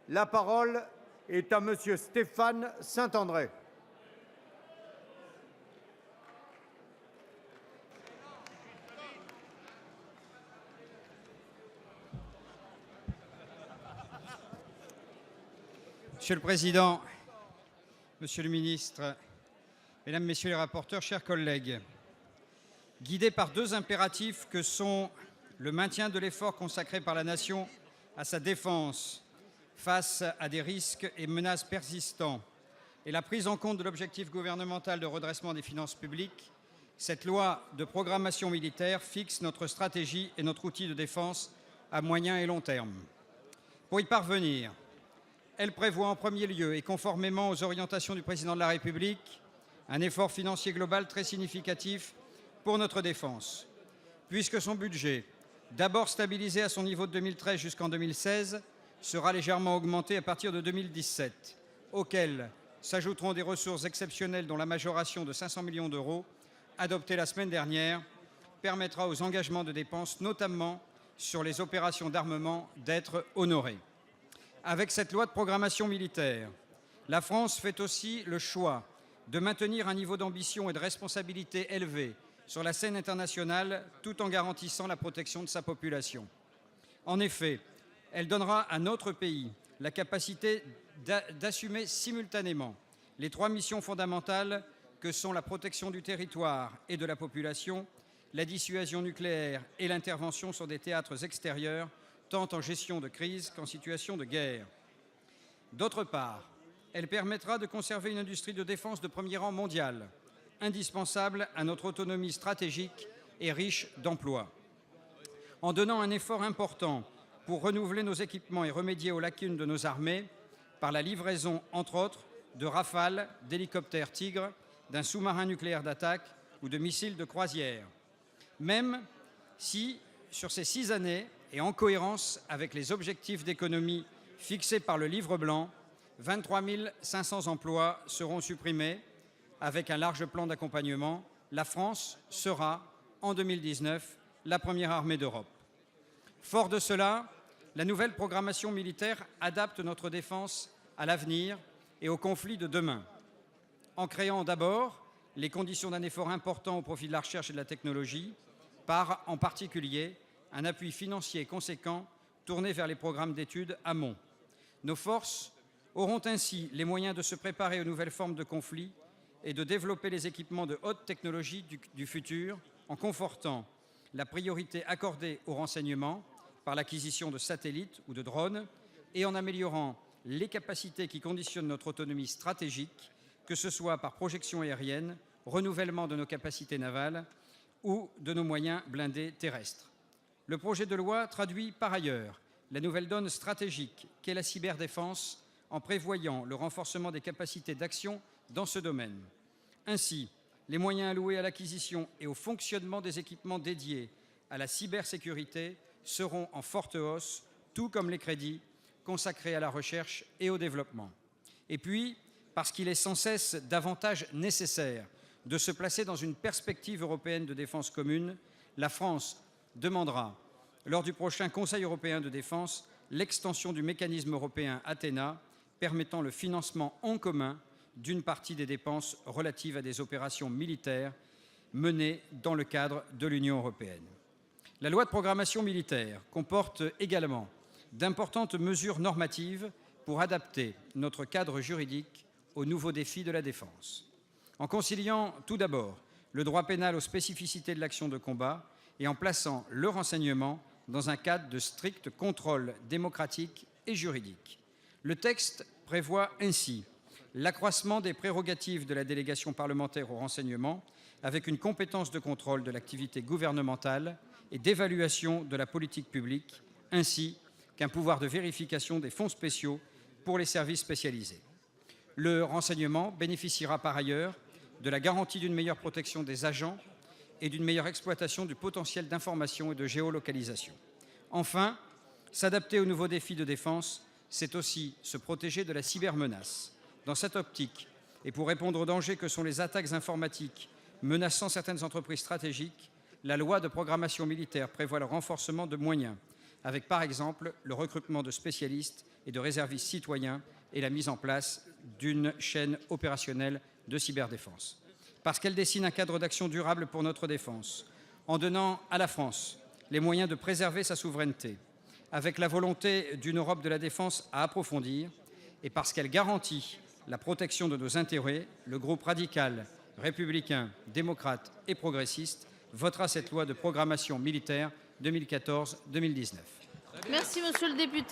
La parole est à Monsieur Stéphane Saint-André. Monsieur le Président, Monsieur le Ministre, Mesdames, Messieurs les rapporteurs, chers collègues, guidés par deux impératifs que sont le maintien de l'effort consacré par la Nation à sa défense face à des risques et menaces persistants et la prise en compte de l'objectif gouvernemental de redressement des finances publiques, cette loi de programmation militaire fixe notre stratégie et notre outil de défense à moyen et long terme. Pour y parvenir, elle prévoit en premier lieu, et conformément aux orientations du Président de la République, un effort financier global très significatif pour notre défense, puisque son budget, d'abord stabilisé à son niveau de 2013 jusqu'en 2016, sera légèrement augmenté à partir de 2017, auquel s'ajouteront des ressources exceptionnelles dont la majoration de 500 millions d'euros, adoptée la semaine dernière, permettra aux engagements de dépenses, notamment sur les opérations d'armement, d'être honorés. Avec cette loi de programmation militaire, la France fait aussi le choix de maintenir un niveau d'ambition et de responsabilité élevé sur la scène internationale, tout en garantissant la protection de sa population. En effet, elle donnera à notre pays la capacité d'assumer simultanément les trois missions fondamentales que sont la protection du territoire et de la population, la dissuasion nucléaire et l'intervention sur des théâtres extérieurs, tant en gestion de crise qu'en situation de guerre. D'autre part, elle permettra de conserver une industrie de défense de premier rang mondial, indispensable à notre autonomie stratégique et riche d'emplois. En donnant un effort important pour renouveler nos équipements et remédier aux lacunes de nos armées, par la livraison, entre autres, de Rafale, d'hélicoptères Tigre, d'un sous-marin nucléaire d'attaque ou de missiles de croisière. Même si, sur ces 6 années, et en cohérence avec les objectifs d'économie fixés par le Livre blanc, 23 500 emplois seront supprimés. Avec un large plan d'accompagnement, la France sera, en 2019, la première armée d'Europe. Fort de cela, la nouvelle programmation militaire adapte notre défense à l'avenir et aux conflits de demain, en créant d'abord les conditions d'un effort important au profit de la recherche et de la technologie, par, en particulier, un appui financier conséquent tourné vers les programmes d'études amont. Nos forces auront ainsi les moyens de se préparer aux nouvelles formes de conflits et de développer les équipements de haute technologie du futur, en confortant la priorité accordée au renseignement par l'acquisition de satellites ou de drones et en améliorant les capacités qui conditionnent notre autonomie stratégique, que ce soit par projection aérienne, renouvellement de nos capacités navales ou de nos moyens blindés terrestres. Le projet de loi traduit par ailleurs la nouvelle donne stratégique qu'est la cyberdéfense en prévoyant le renforcement des capacités d'action dans ce domaine. Ainsi, les moyens alloués à l'acquisition et au fonctionnement des équipements dédiés à la cybersécurité seront en forte hausse, tout comme les crédits consacrés à la recherche et au développement. Et puis, parce qu'il est sans cesse davantage nécessaire de se placer dans une perspective européenne de défense commune, la France demandera, lors du prochain Conseil européen de défense, l'extension du mécanisme européen Athéna, permettant le financement en commun d'une partie des dépenses relatives à des opérations militaires menées dans le cadre de l'Union européenne. La loi de programmation militaire comporte également d'importantes mesures normatives pour adapter notre cadre juridique aux nouveaux défis de la défense. En conciliant tout d'abord le droit pénal aux spécificités de l'action de combat et en plaçant le renseignement dans un cadre de strict contrôle démocratique et juridique. Le texte prévoit ainsi l'accroissement des prérogatives de la délégation parlementaire au renseignement avec une compétence de contrôle de l'activité gouvernementale et d'évaluation de la politique publique, ainsi qu'un pouvoir de vérification des fonds spéciaux pour les services spécialisés. Le renseignement bénéficiera par ailleurs de la garantie d'une meilleure protection des agents et d'une meilleure exploitation du potentiel d'information et de géolocalisation. Enfin, s'adapter aux nouveaux défis de défense, c'est aussi se protéger de la cybermenace. Dans cette optique, et pour répondre aux dangers que sont les attaques informatiques menaçant certaines entreprises stratégiques, la loi de programmation militaire prévoit le renforcement de moyens avec par exemple le recrutement de spécialistes et de réservistes citoyens et la mise en place d'une chaîne opérationnelle de cyberdéfense. Parce qu'elle dessine un cadre d'action durable pour notre défense, en donnant à la France les moyens de préserver sa souveraineté, avec la volonté d'une Europe de la défense à approfondir, et parce qu'elle garantit la protection de nos intérêts, le groupe radical, républicain, démocrate et progressiste votera cette loi de programmation militaire 2014-2019. Merci, monsieur le député.